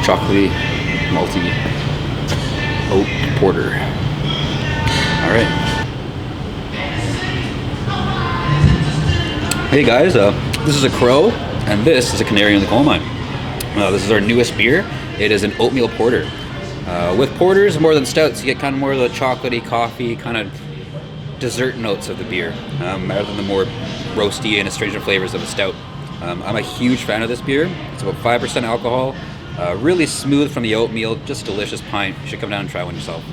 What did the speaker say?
chocolatey, malty oat porter. All right. Hey guys, this is a Crow, and this is a Canary in the coal mine. This is our newest beer. It is an oatmeal porter. With porters, more than stouts, you get kind of more of the chocolatey, coffee, kind of dessert notes of the beer, rather than the more roasty and astringent flavors of a stout. I'm a huge fan of this beer. It's about 5% alcohol, really smooth from the oatmeal, just delicious pint. You should come down and try one yourself.